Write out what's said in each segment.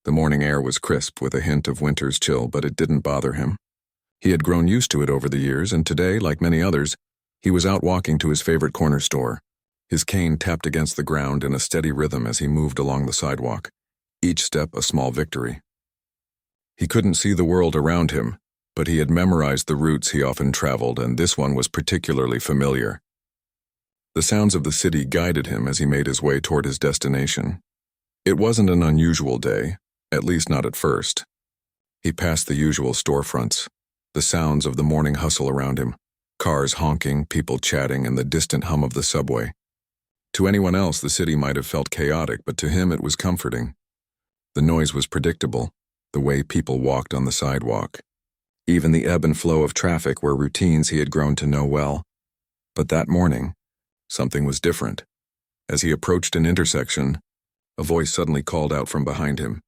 The morning air was crisp with a hint of winter's chill, but it didn't bother him. He had grown used to it over the years, and today, like many others, he was out walking to his favorite corner store. His cane tapped against the ground in a steady rhythm as he moved along the sidewalk, each step a small victory. He couldn't see the world around him, but he had memorized the routes he often traveled, and this one was particularly familiar. The sounds of the city guided him as he made his way toward his destination. It wasn't an unusual day, at least not at first. He passed the usual storefronts, the sounds of the morning hustle around him, cars honking, people chatting, and the distant hum of the subway. To anyone else, the city might have felt chaotic, but to him it was comforting. The noise was predictable, the way people walked on the sidewalk. Even the ebb and flow of traffic were routines he had grown to know well. But that morning, something was different. As he approached an intersection, a voice suddenly called out from behind him.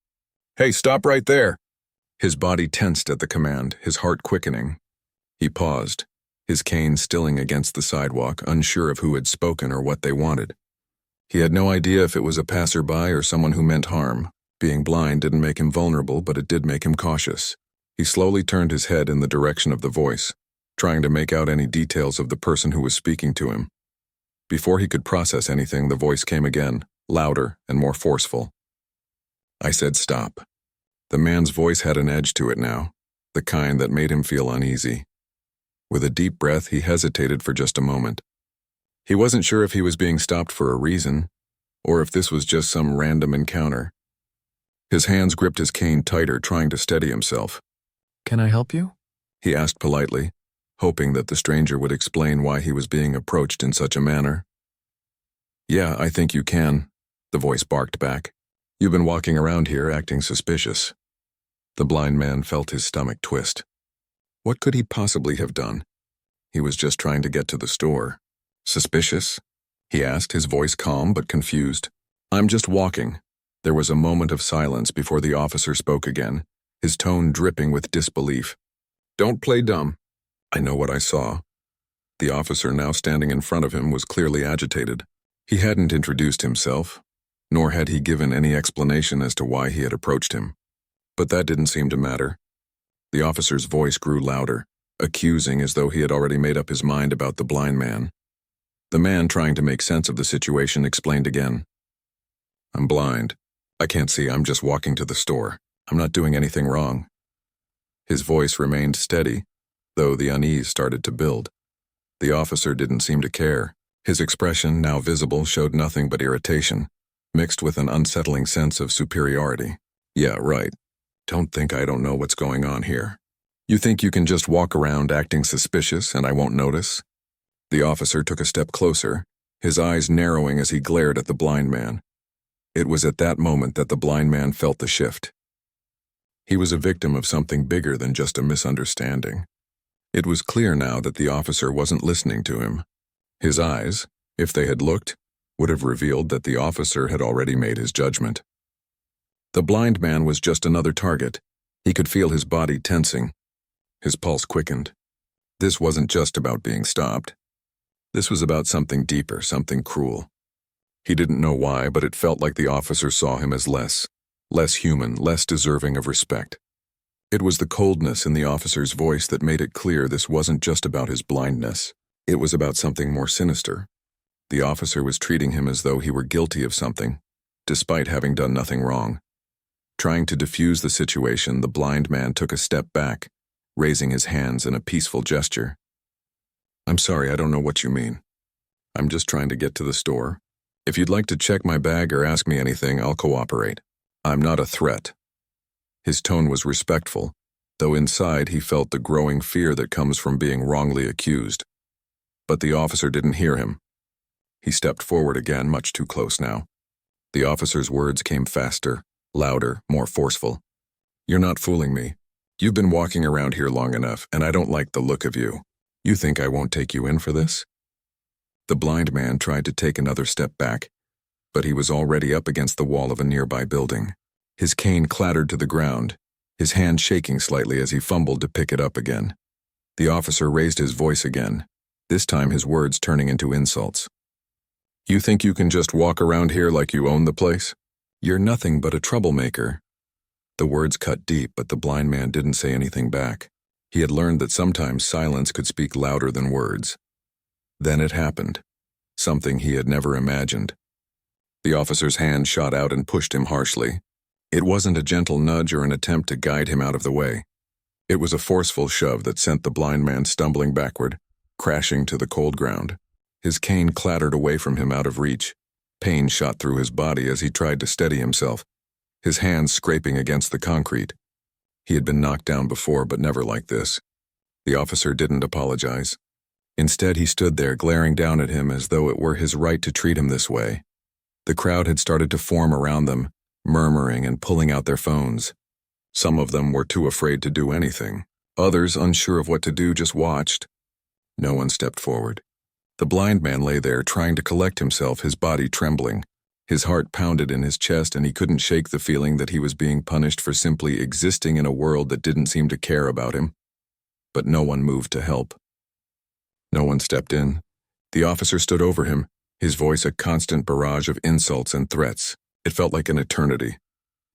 "Hey, stop right there!" His body tensed at the command, his heart quickening. He paused, his cane stilling against the sidewalk, unsure of who had spoken or what they wanted. He had no idea if it was a passerby or someone who meant harm. Being blind didn't make him vulnerable, but it did make him cautious. He slowly turned his head in the direction of the voice, trying to make out any details of the person who was speaking to him. Before he could process anything, the voice came again, louder and more forceful. "I said stop." The man's voice had an edge to it now, the kind that made him feel uneasy. With a deep breath, he hesitated for just a moment. He wasn't sure if he was being stopped for a reason, or if this was just some random encounter. His hands gripped his cane tighter, trying to steady himself. "Can I help you?" he asked politely, hoping that the stranger would explain why he was being approached in such a manner. "Yeah, I think you can," the voice barked back. "You've been walking around here acting suspicious." The blind man felt his stomach twist. What could he possibly have done? He was just trying to get to the store. "Suspicious?" he asked, his voice calm but confused. "I'm just walking." There was a moment of silence before the officer spoke again, his tone dripping with disbelief. "Don't play dumb. I know what I saw." The officer now standing in front of him was clearly agitated. He hadn't introduced himself, nor had he given any explanation as to why he had approached him. But that didn't seem to matter. The officer's voice grew louder, accusing as though he had already made up his mind about the blind man. The man, trying to make sense of the situation, explained again. "I'm blind. I can't see. I'm just walking to the store. I'm not doing anything wrong." His voice remained steady, though the unease started to build. The officer didn't seem to care. His expression, now visible, showed nothing but irritation, mixed with an unsettling sense of superiority. "Yeah, right. Don't think I don't know what's going on here. You think you can just walk around acting suspicious and I won't notice?" The officer took a step closer, his eyes narrowing as he glared at the blind man. It was at that moment that the blind man felt the shift. He was a victim of something bigger than just a misunderstanding. It was clear now that the officer wasn't listening to him. His eyes, if they had looked, would have revealed that the officer had already made his judgment. The blind man was just another target. He could feel his body tensing. His pulse quickened. This wasn't just about being stopped. This was about something deeper, something cruel. He didn't know why, but it felt like the officer saw him as less human, less deserving of respect. It was the coldness in the officer's voice that made it clear this wasn't just about his blindness. It was about something more sinister. The officer was treating him as though he were guilty of something, despite having done nothing wrong. Trying to defuse the situation, the blind man took a step back, raising his hands in a peaceful gesture. "I'm sorry, I don't know what you mean. I'm just trying to get to the store. If you'd like to check my bag or ask me anything, I'll cooperate. I'm not a threat." His tone was respectful, though inside he felt the growing fear that comes from being wrongly accused. But the officer didn't hear him. He stepped forward again, much too close now. The officer's words came faster, louder, more forceful. "You're not fooling me. You've been walking around here long enough, and I don't like the look of you. You think I won't take you in for this?" The blind man tried to take another step back, but he was already up against the wall of a nearby building. His cane clattered to the ground, his hand shaking slightly as he fumbled to pick it up again. The officer raised his voice again, this time his words turning into insults. "You think you can just walk around here like you own the place? You're nothing but a troublemaker." The words cut deep, but the blind man didn't say anything back. He had learned that sometimes silence could speak louder than words. Then it happened. Something he had never imagined. The officer's hand shot out and pushed him harshly. It wasn't a gentle nudge or an attempt to guide him out of the way. It was a forceful shove that sent the blind man stumbling backward, crashing to the cold ground. His cane clattered away from him out of reach. Pain shot through his body as he tried to steady himself, his hands scraping against the concrete. He had been knocked down before, but never like this. The officer didn't apologize. Instead, he stood there glaring down at him as though it were his right to treat him this way. The crowd had started to form around them, murmuring and pulling out their phones. Some of them were too afraid to do anything. Others, unsure of what to do, just watched. No one stepped forward. The blind man lay there trying to collect himself, his body trembling. His heart pounded in his chest and he couldn't shake the feeling that he was being punished for simply existing in a world that didn't seem to care about him. But no one moved to help. No one stepped in. The officer stood over him, his voice a constant barrage of insults and threats. It felt like an eternity.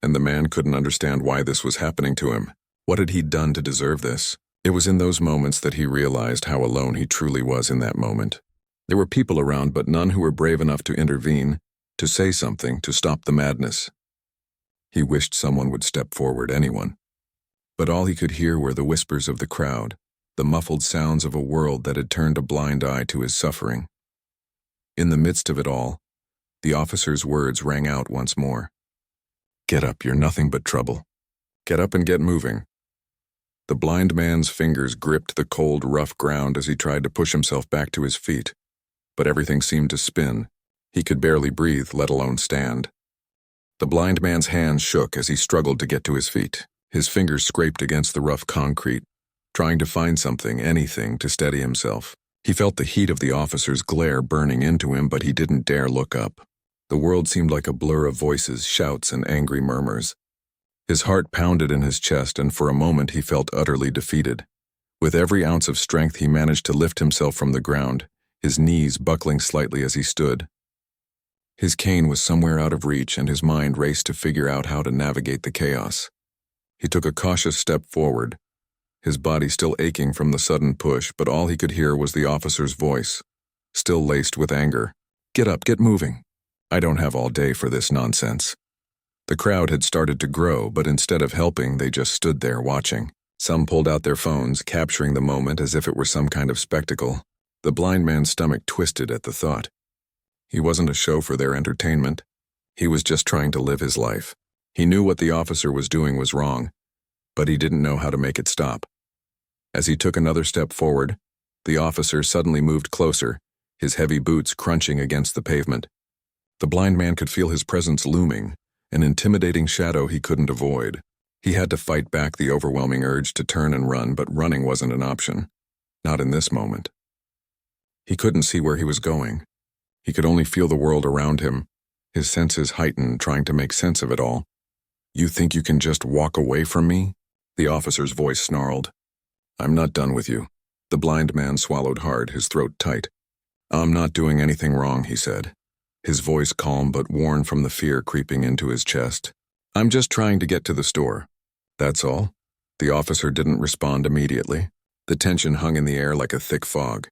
And the man couldn't understand why this was happening to him. What had he done to deserve this? It was in those moments that he realized how alone he truly was in that moment. There were people around, but none who were brave enough to intervene, to say something, to stop the madness. He wished someone would step forward, anyone. But all he could hear were the whispers of the crowd, the muffled sounds of a world that had turned a blind eye to his suffering. In the midst of it all, the officer's words rang out once more. "Get up, you're nothing but trouble. Get up and get moving." The blind man's fingers gripped the cold, rough ground as he tried to push himself back to his feet. But everything seemed to spin. He could barely breathe, let alone stand. The blind man's hands shook as he struggled to get to his feet. His fingers scraped against the rough concrete, trying to find something, anything, to steady himself. He felt the heat of the officer's glare burning into him, but he didn't dare look up. The world seemed like a blur of voices, shouts, and angry murmurs. His heart pounded in his chest, and for a moment he felt utterly defeated. With every ounce of strength he managed to lift himself from the ground, his knees buckling slightly as he stood. His cane was somewhere out of reach, and his mind raced to figure out how to navigate the chaos. He took a cautious step forward, his body still aching from the sudden push, but all he could hear was the officer's voice, still laced with anger. "Get up, get moving. I don't have all day for this nonsense." The crowd had started to grow, but instead of helping, they just stood there watching. Some pulled out their phones, capturing the moment as if it were some kind of spectacle. The blind man's stomach twisted at the thought. He wasn't a show for their entertainment. He was just trying to live his life. He knew what the officer was doing was wrong, but he didn't know how to make it stop. As he took another step forward, the officer suddenly moved closer, his heavy boots crunching against the pavement. The blind man could feel his presence looming, an intimidating shadow he couldn't avoid. He had to fight back the overwhelming urge to turn and run, but running wasn't an option. Not in this moment. He couldn't see where he was going. He could only feel the world around him, his senses heightened, trying to make sense of it all. "You think you can just walk away from me?" The officer's voice snarled. "I'm not done with you." The blind man swallowed hard, his throat tight. "I'm not doing anything wrong," he said, his voice calm but worn from the fear creeping into his chest. "I'm just trying to get to the store. That's all." The officer didn't respond immediately. The tension hung in the air like a thick fog.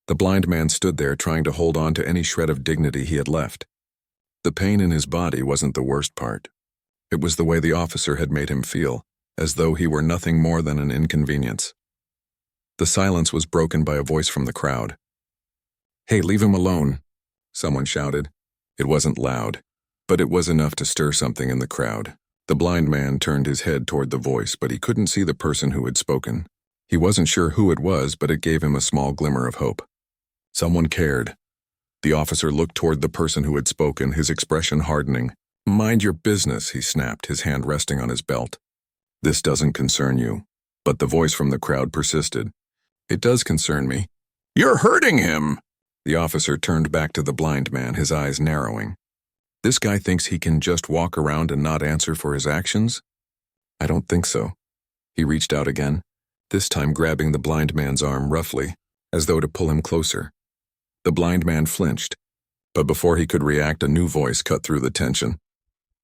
The blind man stood there trying to hold on to any shred of dignity he had left. The pain in his body wasn't the worst part. It was the way the officer had made him feel, as though he were nothing more than an inconvenience. The silence was broken by a voice from the crowd. "Hey, leave him alone," someone shouted. It wasn't loud, but it was enough to stir something in the crowd. The blind man turned his head toward the voice, but he couldn't see the person who had spoken. He wasn't sure who it was, but it gave him a small glimmer of hope. Someone cared. The officer looked toward the person who had spoken, his expression hardening. "Mind your business," he snapped, his hand resting on his belt. "This doesn't concern you." But the voice from the crowd persisted. "It does concern me." "You're hurting him!" The officer turned back to the blind man, his eyes narrowing. "This guy thinks he can just walk around and not answer for his actions?" "I don't think so." He reached out again, this time grabbing the blind man's arm roughly, as though to pull him closer. The blind man flinched, but before he could react, a new voice cut through the tension.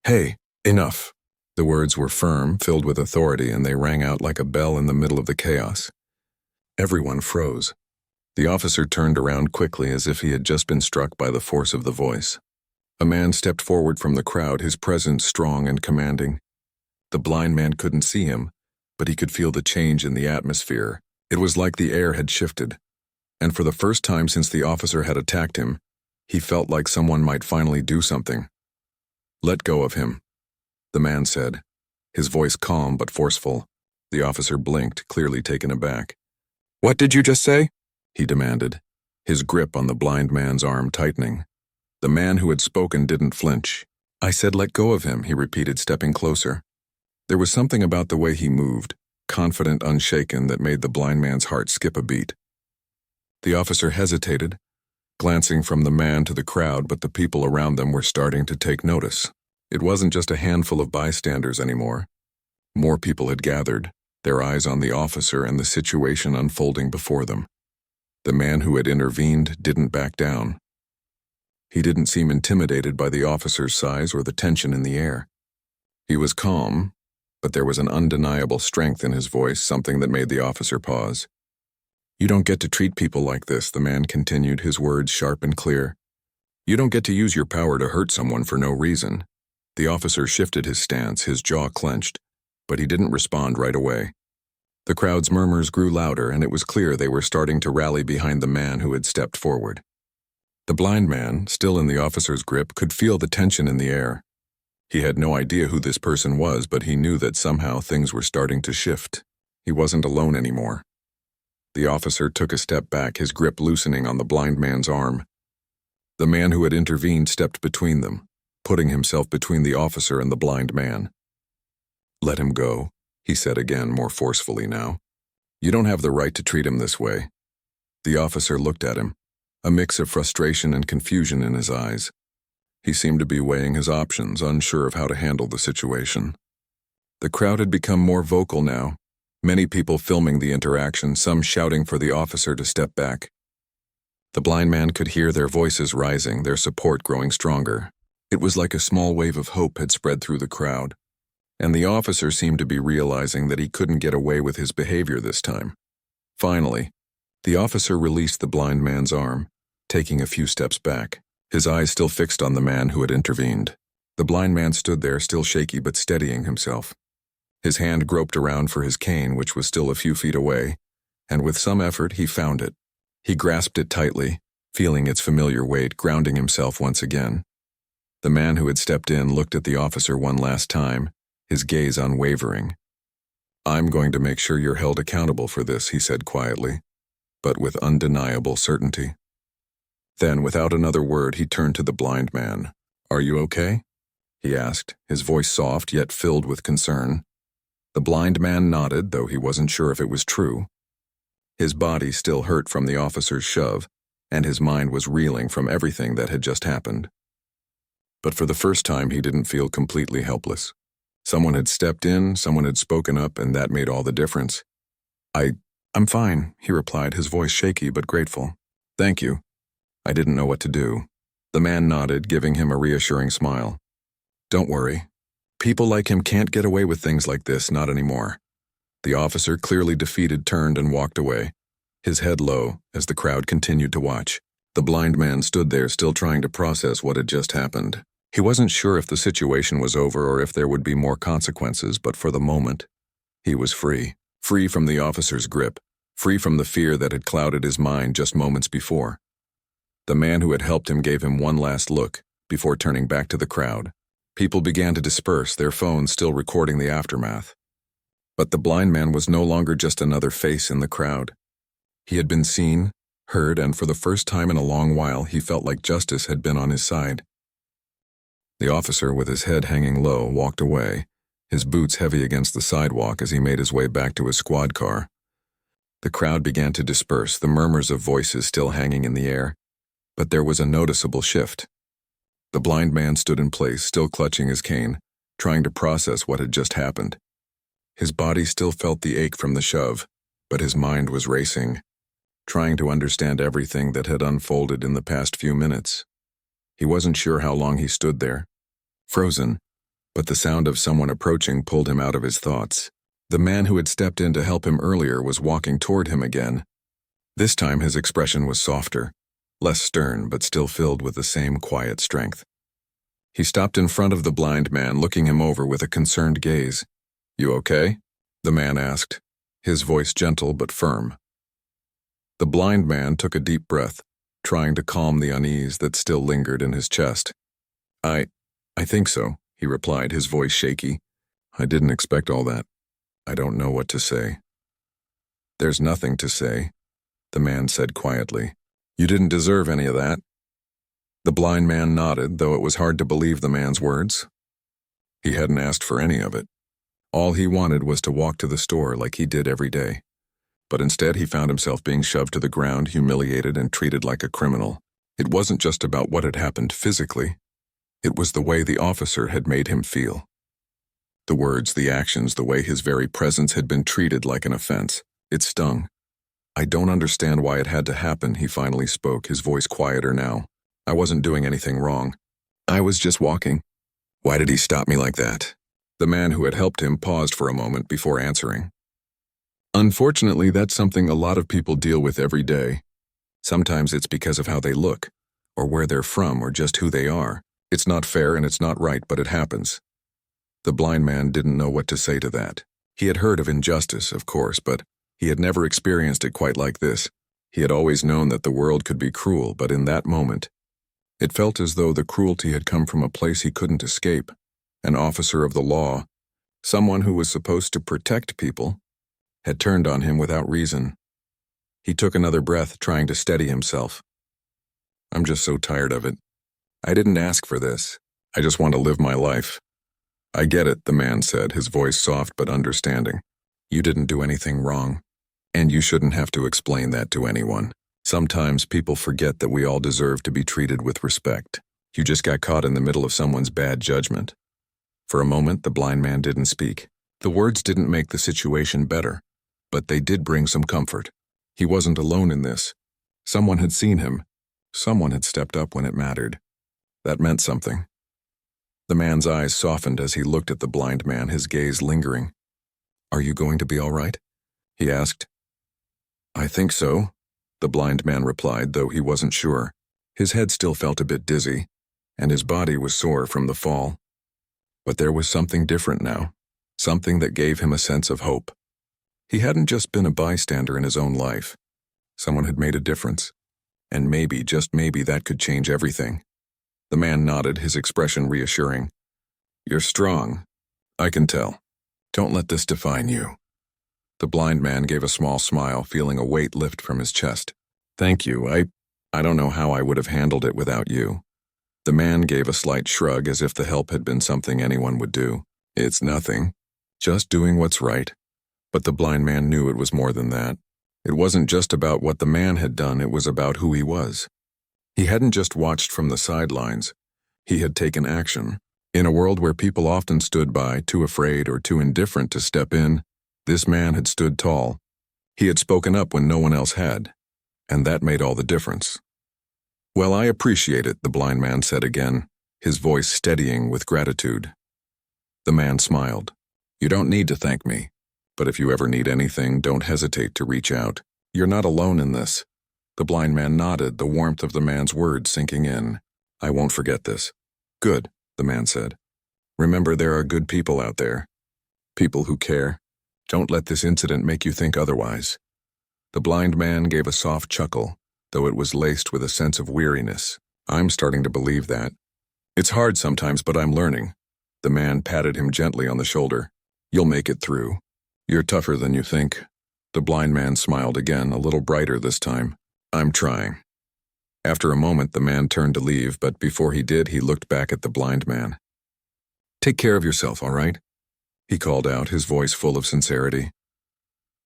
"Hey, enough. The words were firm, filled with authority, and they rang out like a bell in the middle of the chaos. Everyone froze. The officer turned around quickly as if he had just been struck by the force of the voice. A man stepped forward from the crowd, his presence strong and commanding. The blind man couldn't see him, but he could feel the change in the atmosphere. It was like the air had shifted, and for the first time since the officer had attacked him, he felt like someone might finally do something. "Let go of him," the man said, his voice calm but forceful. The officer blinked, clearly taken aback. "What did you just say?" he demanded, his grip on the blind man's arm tightening. The man who had spoken didn't flinch. "I said let go of him," he repeated, stepping closer. There was something about the way he moved, confident, unshaken, that made the blind man's heart skip a beat. The officer hesitated, glancing from the man to the crowd, but the people around them were starting to take notice. It wasn't just a handful of bystanders anymore. More people had gathered, their eyes on the officer and the situation unfolding before them. The man who had intervened didn't back down. He didn't seem intimidated by the officer's size or the tension in the air. He was calm, but there was an undeniable strength in his voice, something that made the officer pause. "You don't get to treat people like this," the man continued, his words sharp and clear. "You don't get to use your power to hurt someone for no reason." The officer shifted his stance, his jaw clenched, but he didn't respond right away. The crowd's murmurs grew louder, and it was clear they were starting to rally behind the man who had stepped forward. The blind man, still in the officer's grip, could feel the tension in the air. He had no idea who this person was, but he knew that somehow things were starting to shift. He wasn't alone anymore. The officer took a step back, his grip loosening on the blind man's arm. The man who had intervened stepped between them, putting himself between the officer and the blind man. "Let him go," he said again, more forcefully now. "You don't have the right to treat him this way." The officer looked at him, a mix of frustration and confusion in his eyes. He seemed to be weighing his options, unsure of how to handle the situation. The crowd had become more vocal now, many people filming the interaction, some shouting for the officer to step back. The blind man could hear their voices rising, their support growing stronger. It was like a small wave of hope had spread through the crowd, and the officer seemed to be realizing that he couldn't get away with his behavior this time. Finally, the officer released the blind man's arm, taking a few steps back, his eyes still fixed on the man who had intervened. The blind man stood there, still shaky but steadying himself. His hand groped around for his cane, which was still a few feet away, and with some effort he found it. He grasped it tightly, feeling its familiar weight, grounding himself once again. The man who had stepped in looked at the officer one last time, his gaze unwavering. "I'm going to make sure you're held accountable for this," he said quietly, but with undeniable certainty. Then, without another word, he turned to the blind man. "Are you okay?" he asked, his voice soft yet filled with concern. The blind man nodded, though he wasn't sure if it was true. His body still hurt from the officer's shove, and his mind was reeling from everything that had just happened. But for the first time, he didn't feel completely helpless. Someone had stepped in, someone had spoken up, and that made all the difference. I'm fine," he replied, his voice shaky but grateful. "Thank you. I didn't know what to do." The man nodded, giving him a reassuring smile. "Don't worry. People like him can't get away with things like this, not anymore." The officer, clearly defeated, turned and walked away, his head low as the crowd continued to watch. The blind man stood there, still trying to process what had just happened. He wasn't sure if the situation was over or if there would be more consequences, but for the moment, he was free. Free from the officer's grip, free from the fear that had clouded his mind just moments before. The man who had helped him gave him one last look before turning back to the crowd. People began to disperse, their phones still recording the aftermath. But the blind man was no longer just another face in the crowd. He had been seen, heard, and for the first time in a long while, he felt like justice had been on his side. The officer, with his head hanging low, walked away, his boots heavy against the sidewalk as he made his way back to his squad car. The crowd began to disperse, the murmurs of voices still hanging in the air, but there was a noticeable shift. The blind man stood in place, still clutching his cane, trying to process what had just happened. His body still felt the ache from the shove, but his mind was racing, trying to understand everything that had unfolded in the past few minutes. He wasn't sure how long he stood there, frozen, but the sound of someone approaching pulled him out of his thoughts. The man who had stepped in to help him earlier was walking toward him again. This time his expression was softer, less stern, but still filled with the same quiet strength. He stopped in front of the blind man, looking him over with a concerned gaze. "You okay?" the man asked, his voice gentle but firm. The blind man took a deep breath, trying to calm the unease that still lingered in his chest. I think so," he replied, his voice shaky. "I didn't expect all that. I don't know what to say." "There's nothing to say," the man said quietly. "You didn't deserve any of that." The blind man nodded, though it was hard to believe the man's words. He hadn't asked for any of it. All he wanted was to walk to the store like he did every day. But instead he found himself being shoved to the ground, humiliated, and treated like a criminal. It wasn't just about what had happened physically. It was the way the officer had made him feel. The words, the actions, the way his very presence had been treated like an offense. It stung. "I don't understand why it had to happen," he finally spoke, his voice quieter now. "I wasn't doing anything wrong. I was just walking." "Why did he stop me like that?" The man who had helped him paused for a moment before answering. "Unfortunately, that's something a lot of people deal with every day. Sometimes it's because of how they look, or where they're from, or just who they are. It's not fair and it's not right, but it happens." The blind man didn't know what to say to that. He had heard of injustice, of course, but he had never experienced it quite like this. He had always known that the world could be cruel, but in that moment, it felt as though the cruelty had come from a place he couldn't escape. An officer of the law, someone who was supposed to protect people, had turned on him without reason. He took another breath, trying to steady himself. "I'm just so tired of it. I didn't ask for this. I just want to live my life." "I get it," the man said, his voice soft but understanding. "You didn't do anything wrong, and you shouldn't have to explain that to anyone. Sometimes people forget that we all deserve to be treated with respect. You just got caught in the middle of someone's bad judgment." For a moment, the blind man didn't speak. The words didn't make the situation better, but they did bring some comfort. He wasn't alone in this. Someone had seen him. Someone had stepped up when it mattered. That meant something. The man's eyes softened as he looked at the blind man, his gaze lingering. "Are you going to be all right?" he asked. "I think so," the blind man replied, though he wasn't sure. His head still felt a bit dizzy, and his body was sore from the fall. But there was something different now, something that gave him a sense of hope. He hadn't just been a bystander in his own life. Someone had made a difference, and maybe, just maybe, that could change everything. The man nodded, his expression reassuring. "You're strong. I can tell. Don't let this define you." The blind man gave a small smile, feeling a weight lift from his chest. "Thank you. I don't know how I would have handled it without you." The man gave a slight shrug, as if the help had been something anyone would do. "It's nothing. Just doing what's right." But the blind man knew it was more than that. It wasn't just about what the man had done, it was about who he was. He hadn't just watched from the sidelines. He had taken action. In a world where people often stood by, too afraid or too indifferent to step in, this man had stood tall. He had spoken up when no one else had, and that made all the difference. "Well, I appreciate it," the blind man said again, his voice steadying with gratitude. The man smiled. "You don't need to thank me, but if you ever need anything, don't hesitate to reach out. You're not alone in this." The blind man nodded, the warmth of the man's words sinking in. "I won't forget this." "Good," the man said. "Remember, there are good people out there. People who care. Don't let this incident make you think otherwise." The blind man gave a soft chuckle, though it was laced with a sense of weariness. "I'm starting to believe that. It's hard sometimes, but I'm learning." The man patted him gently on the shoulder. "You'll make it through. You're tougher than you think." The blind man smiled again, a little brighter this time. "I'm trying." After a moment, the man turned to leave, but before he did, he looked back at the blind man. "Take care of yourself, all right?" he called out, his voice full of sincerity.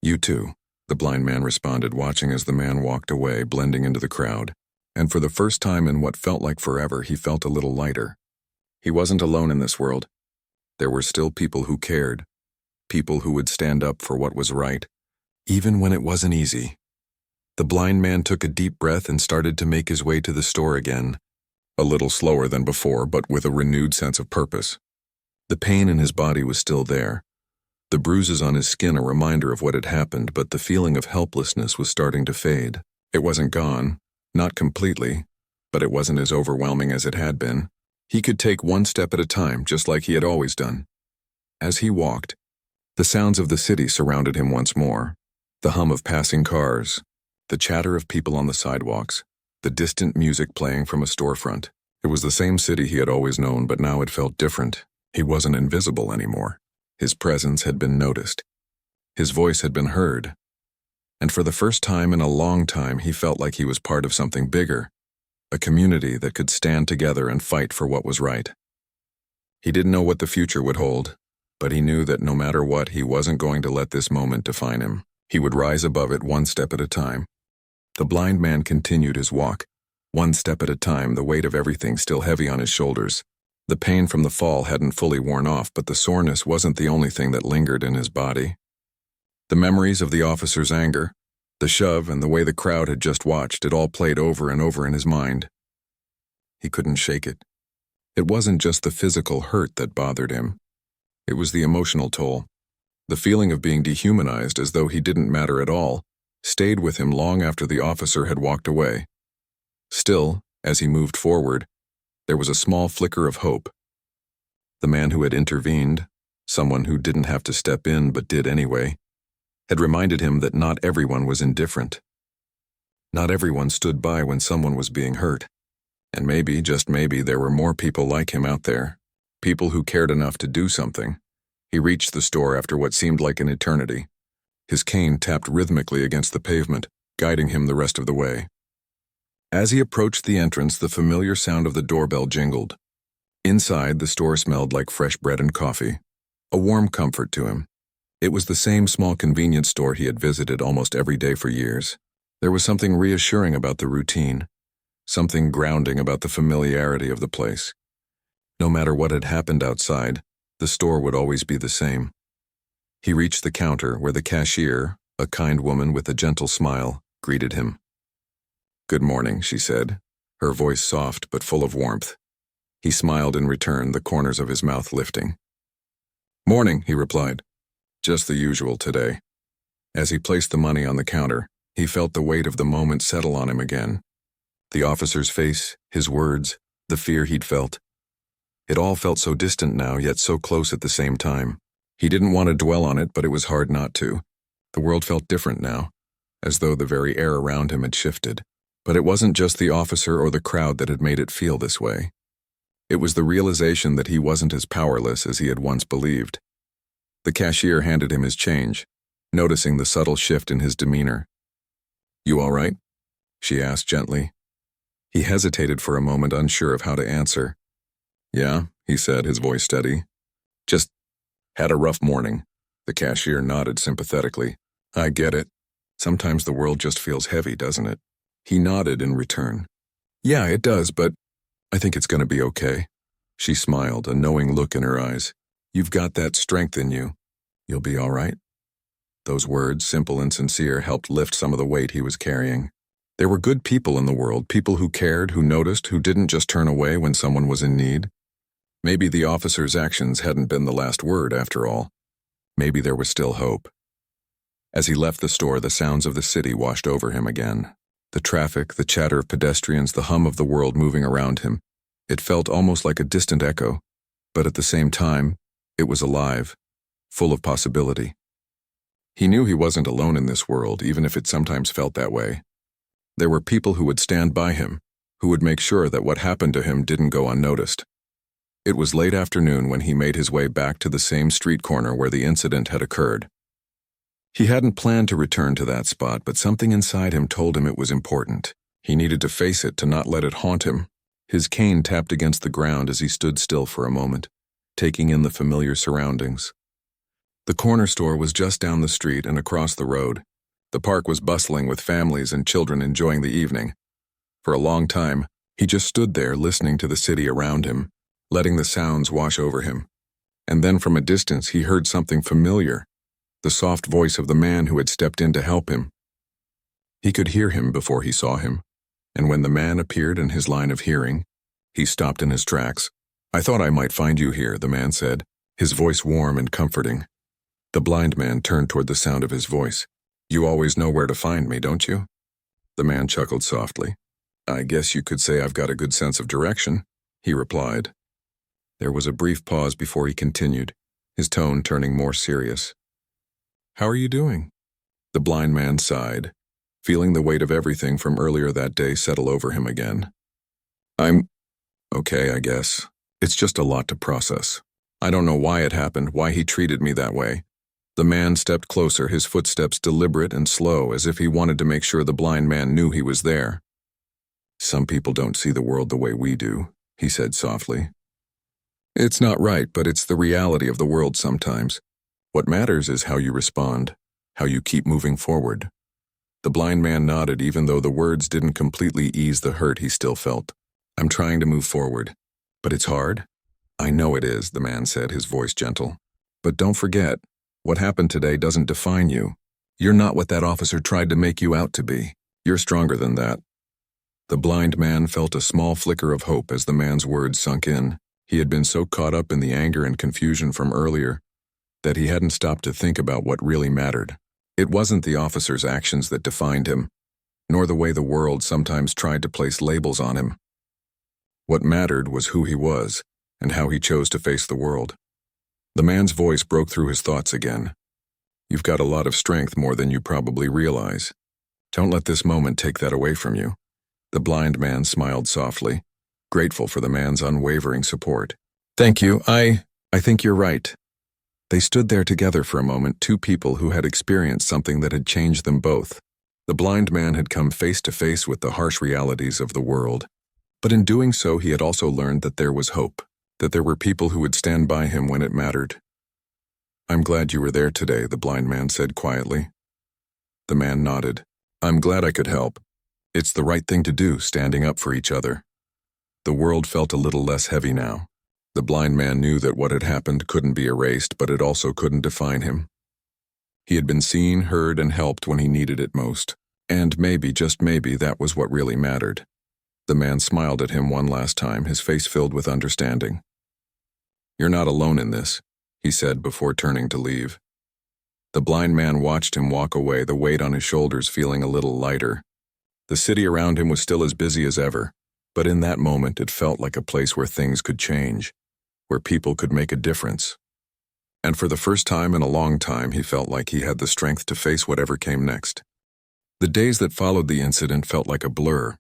"You too," the blind man responded, watching as the man walked away, blending into the crowd. And for the first time in what felt like forever, he felt a little lighter. He wasn't alone in this world. There were still people who cared, people who would stand up for what was right, even when it wasn't easy. The blind man took a deep breath and started to make his way to the store again, a little slower than before, but with a renewed sense of purpose. The pain in his body was still there, the bruises on his skin a reminder of what had happened, but the feeling of helplessness was starting to fade. It wasn't gone, not completely, but it wasn't as overwhelming as it had been. He could take one step at a time, just like he had always done. As he walked, the sounds of the city surrounded him once more. The hum of passing cars, the chatter of people on the sidewalks, the distant music playing from a storefront. It was the same city he had always known, but now it felt different. He wasn't invisible anymore. His presence had been noticed. His voice had been heard. And for the first time in a long time, he felt like he was part of something bigger, a community that could stand together and fight for what was right. He didn't know what the future would hold, but he knew that no matter what, he wasn't going to let this moment define him. He would rise above it one step at a time. The blind man continued his walk, one step at a time, the weight of everything still heavy on his shoulders. The pain from the fall hadn't fully worn off, but the soreness wasn't the only thing that lingered in his body. The memories of the officer's anger, the shove, and the way the crowd had just watched, it all played over and over in his mind. He couldn't shake it. It wasn't just the physical hurt that bothered him. It was the emotional toll. The feeling of being dehumanized, as though he didn't matter at all, stayed with him long after the officer had walked away. Still, as he moved forward, there was a small flicker of hope. The man who had intervened, someone who didn't have to step in but did anyway, had reminded him that not everyone was indifferent. Not everyone stood by when someone was being hurt. And maybe, just maybe, there were more people like him out there, people who cared enough to do something. He reached the store after what seemed like an eternity. His cane tapped rhythmically against the pavement, guiding him the rest of the way. As he approached the entrance, the familiar sound of the doorbell jingled. Inside, the store smelled like fresh bread and coffee, a warm comfort to him. It was the same small convenience store he had visited almost every day for years. There was something reassuring about the routine, something grounding about the familiarity of the place. No matter what had happened outside, the store would always be the same. He reached the counter where the cashier, a kind woman with a gentle smile, greeted him. "Good morning," she said, her voice soft but full of warmth. He smiled in return, the corners of his mouth lifting. "Morning," he replied. "Just the usual today." As he placed the money on the counter, he felt the weight of the moment settle on him again. The officer's face, his words, the fear he'd felt. It all felt so distant now, yet so close at the same time. He didn't want to dwell on it, but it was hard not to. The world felt different now, as though the very air around him had shifted. But it wasn't just the officer or the crowd that had made it feel this way. It was the realization that he wasn't as powerless as he had once believed. The cashier handed him his change, noticing the subtle shift in his demeanor. "You all right?" she asked gently. He hesitated for a moment, unsure of how to answer. "Yeah," he said, his voice steady. "Just had a rough morning." The cashier nodded sympathetically. "I get it. Sometimes the world just feels heavy, doesn't it?" He nodded in return. "Yeah, it does, but I think it's going to be okay." She smiled, a knowing look in her eyes. "You've got that strength in you. You'll be all right." Those words, simple and sincere, helped lift some of the weight he was carrying. There were good people in the world, people who cared, who noticed, who didn't just turn away when someone was in need. Maybe the officer's actions hadn't been the last word after all. Maybe there was still hope. As he left the store, the sounds of the city washed over him again. The traffic, the chatter of pedestrians, the hum of the world moving around him. It felt almost like a distant echo, but at the same time, it was alive, full of possibility. He knew he wasn't alone in this world, even if it sometimes felt that way. There were people who would stand by him, who would make sure that what happened to him didn't go unnoticed. It was late afternoon when he made his way back to the same street corner where the incident had occurred. He hadn't planned to return to that spot, but something inside him told him it was important. He needed to face it, to not let it haunt him. His cane tapped against the ground as he stood still for a moment, taking in the familiar surroundings. The corner store was just down the street and across the road. The park was bustling with families and children enjoying the evening. For a long time, he just stood there listening to the city around him, letting the sounds wash over him. And then from a distance he heard something familiar, the soft voice of the man who had stepped in to help him. He could hear him before he saw him, and when the man appeared in his line of hearing, he stopped in his tracks. "I thought I might find you here," the man said, his voice warm and comforting. The blind man turned toward the sound of his voice. "You always know where to find me, don't you?" The man chuckled softly. "I guess you could say I've got a good sense of direction," he replied. There was a brief pause before he continued, his tone turning more serious. "How are you doing?" The blind man sighed, feeling the weight of everything from earlier that day settle over him again. "I'm okay, I guess. It's just a lot to process. I don't know why it happened, why he treated me that way." The man stepped closer, his footsteps deliberate and slow, as if he wanted to make sure the blind man knew he was there. "Some people don't see the world the way we do," he said softly. "It's not right, but it's the reality of the world sometimes. What matters is how you respond, how you keep moving forward." The blind man nodded, even though the words didn't completely ease the hurt he still felt. "I'm trying to move forward. But it's hard?" "I know it is," the man said, his voice gentle. "But don't forget, what happened today doesn't define you. You're not what that officer tried to make you out to be. You're stronger than that." The blind man felt a small flicker of hope as the man's words sunk in. He had been so caught up in the anger and confusion from earlier that he hadn't stopped to think about what really mattered. It wasn't the officer's actions that defined him, nor the way the world sometimes tried to place labels on him. What mattered was who he was and how he chose to face the world. The man's voice broke through his thoughts again. "You've got a lot of strength, more than you probably realize. Don't let this moment take that away from you." The blind man smiled softly, grateful for the man's unwavering support. "Thank you, I think you're right." They stood there together for a moment, two people who had experienced something that had changed them both. The blind man had come face to face with the harsh realities of the world, but in doing so he had also learned that there was hope, that there were people who would stand by him when it mattered. "I'm glad you were there today," the blind man said quietly. The man nodded. "I'm glad I could help. It's the right thing to do, standing up for each other." The world felt a little less heavy now. The blind man knew that what had happened couldn't be erased, but it also couldn't define him. He had been seen, heard, and helped when he needed it most. And maybe, just maybe, that was what really mattered. The man smiled at him one last time, his face filled with understanding. "You're not alone in this," he said before turning to leave. The blind man watched him walk away, the weight on his shoulders feeling a little lighter. The city around him was still as busy as ever, but in that moment it felt like a place where things could change, where people could make a difference. And for the first time in a long time, he felt like he had the strength to face whatever came next. The days that followed the incident felt like a blur.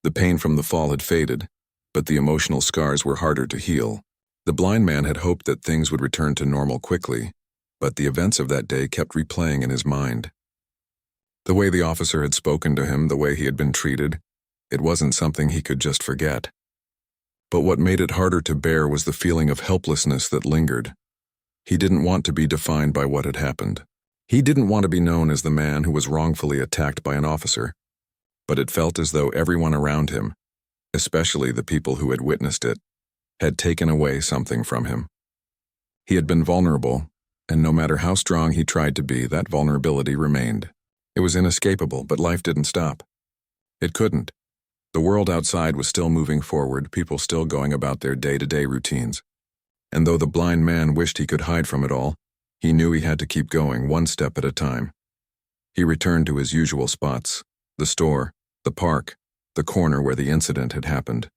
The pain from the fall had faded, but the emotional scars were harder to heal. The blind man had hoped that things would return to normal quickly, but the events of that day kept replaying in his mind. The way the officer had spoken to him, the way he had been treated, it wasn't something he could just forget. But what made it harder to bear was the feeling of helplessness that lingered. He didn't want to be defined by what had happened. He didn't want to be known as the man who was wrongfully attacked by an officer. But it felt as though everyone around him, especially the people who had witnessed it, had taken away something from him. He had been vulnerable, and no matter how strong he tried to be, that vulnerability remained. It was inescapable, but life didn't stop. It couldn't. The world outside was still moving forward, people still going about their day-to-day routines. And though the blind man wished he could hide from it all, he knew he had to keep going, one step at a time. He returned to his usual spots: the store, the park, the corner where the incident had happened.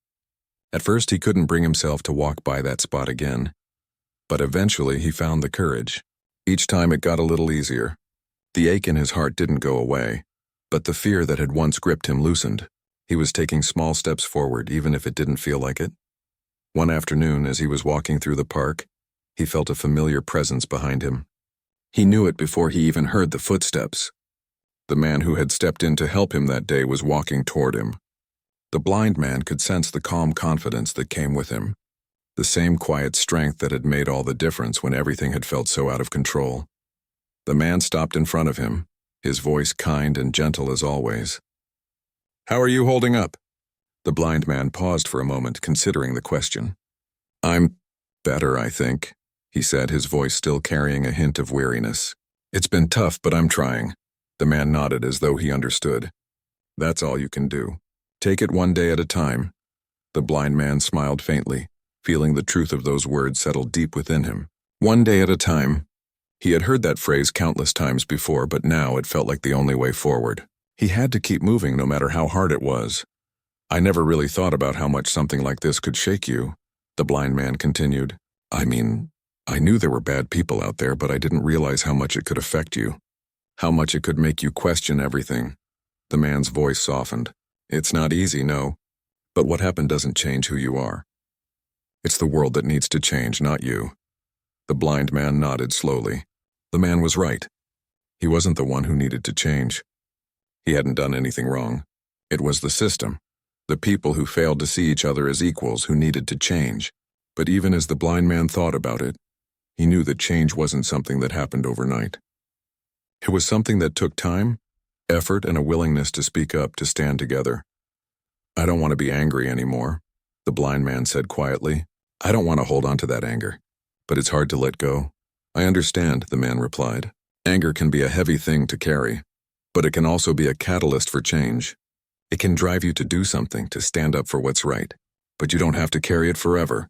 At first he couldn't bring himself to walk by that spot again, but eventually he found the courage. Each time it got a little easier. The ache in his heart didn't go away, but the fear that had once gripped him loosened. He was taking small steps forward, even if it didn't feel like it. One afternoon, as he was walking through the park, he felt a familiar presence behind him. He knew it before he even heard the footsteps. The man who had stepped in to help him that day was walking toward him. The blind man could sense the calm confidence that came with him, the same quiet strength that had made all the difference when everything had felt so out of control. The man stopped in front of him, his voice kind and gentle as always. "How are you holding up?" The blind man paused for a moment, considering the question. "I'm better, I think," he said, his voice still carrying a hint of weariness. "It's been tough, but I'm trying." The man nodded as though he understood. "That's all you can do. Take it one day at a time." The blind man smiled faintly, feeling the truth of those words settle deep within him. One day at a time. He had heard that phrase countless times before, but now it felt like the only way forward. He had to keep moving no matter how hard it was. I never really thought about how much something like this could shake you, the blind man continued. I mean, I knew there were bad people out there, but I didn't realize how much it could affect you. How much it could make you question everything. The man's voice softened. It's not easy, no. But what happened doesn't change who you are. It's the world that needs to change, not you. The blind man nodded slowly. The man was right. He wasn't the one who needed to change. He hadn't done anything wrong. It was the system, the people who failed to see each other as equals who needed to change. But even as the blind man thought about it, he knew that change wasn't something that happened overnight. It was something that took time, effort, and a willingness to speak up, to stand together. I don't want to be angry anymore, the blind man said quietly. I don't want to hold on to that anger. But it's hard to let go. I understand, the man replied. Anger can be a heavy thing to carry, but it can also be a catalyst for change. It can drive you to do something, to stand up for what's right, but you don't have to carry it forever.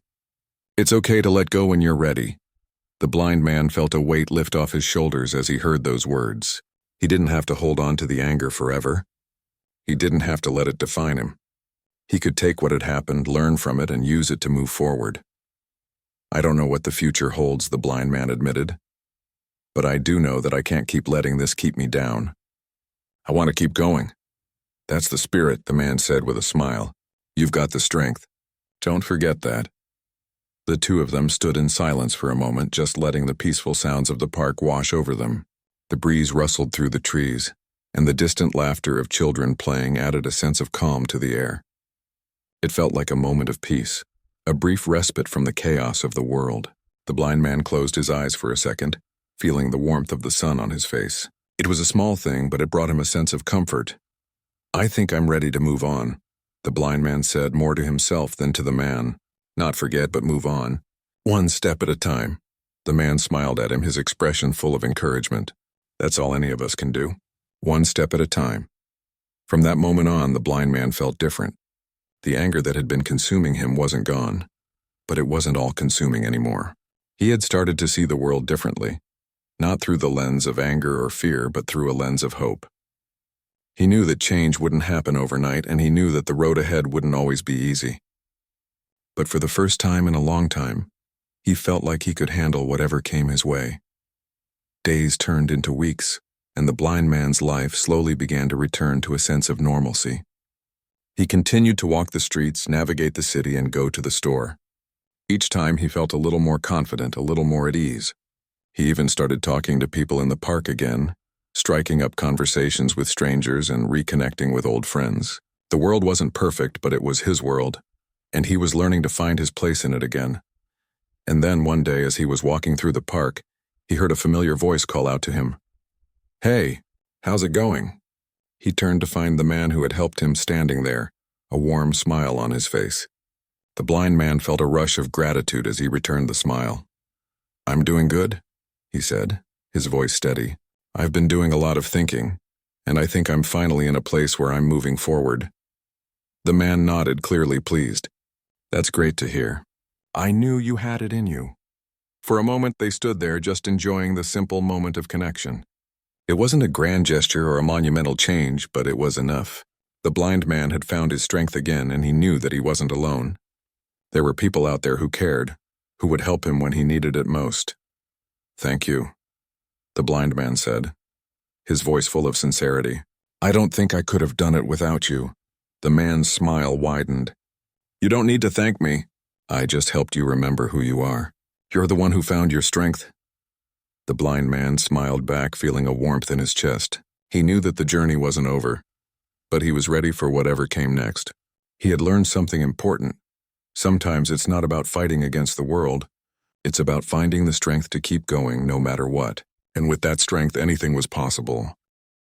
It's okay to let go when you're ready. The blind man felt a weight lift off his shoulders as he heard those words. He didn't have to hold on to the anger forever. He didn't have to let it define him. He could take what had happened, learn from it, and use it to move forward. I don't know what the future holds, the blind man admitted. But I do know that I can't keep letting this keep me down. I want to keep going. That's the spirit, the man said with a smile. You've got the strength. Don't forget that. The two of them stood in silence for a moment, just letting the peaceful sounds of the park wash over them. The breeze rustled through the trees, and the distant laughter of children playing added a sense of calm to the air. It felt like a moment of peace. A brief respite from the chaos of the world. The blind man closed his eyes for a second, feeling the warmth of the sun on his face. It was a small thing, but it brought him a sense of comfort. I think I'm ready to move on, the blind man said, more to himself than to the man. Not forget, but move on. One step at a time. The man smiled at him, his expression full of encouragement. That's all any of us can do. One step at a time. From that moment on, the blind man felt different. The anger that had been consuming him wasn't gone, but it wasn't all-consuming anymore. He had started to see the world differently, not through the lens of anger or fear, but through a lens of hope. He knew that change wouldn't happen overnight, and he knew that the road ahead wouldn't always be easy. But for the first time in a long time, he felt like he could handle whatever came his way. Days turned into weeks, and the blind man's life slowly began to return to a sense of normalcy. He continued to walk the streets, navigate the city, and go to the store. Each time he felt a little more confident, a little more at ease. He even started talking to people in the park again, striking up conversations with strangers and reconnecting with old friends. The world wasn't perfect, but it was his world, and he was learning to find his place in it again. And then one day, as he was walking through the park, he heard a familiar voice call out to him. Hey, how's it going? He turned to find the man who had helped him standing there, a warm smile on his face. The blind man felt a rush of gratitude as he returned the smile. I'm doing good, he said, his voice steady. I've been doing a lot of thinking, and I think I'm finally in a place where I'm moving forward. The man nodded, clearly pleased. That's great to hear. I knew you had it in you. For a moment they stood there, just enjoying the simple moment of connection. It wasn't a grand gesture or a monumental change, but it was enough. The blind man had found his strength again, and he knew that he wasn't alone. There were people out there who cared, who would help him when he needed it most. Thank you, the blind man said, his voice full of sincerity. I don't think I could have done it without you. The man's smile widened. You don't need to thank me. I just helped you remember who you are. You're the one who found your strength. The blind man smiled back, feeling a warmth in his chest. He knew that the journey wasn't over, but he was ready for whatever came next. He had learned something important. Sometimes it's not about fighting against the world. It's about finding the strength to keep going no matter what. And with that strength, anything was possible.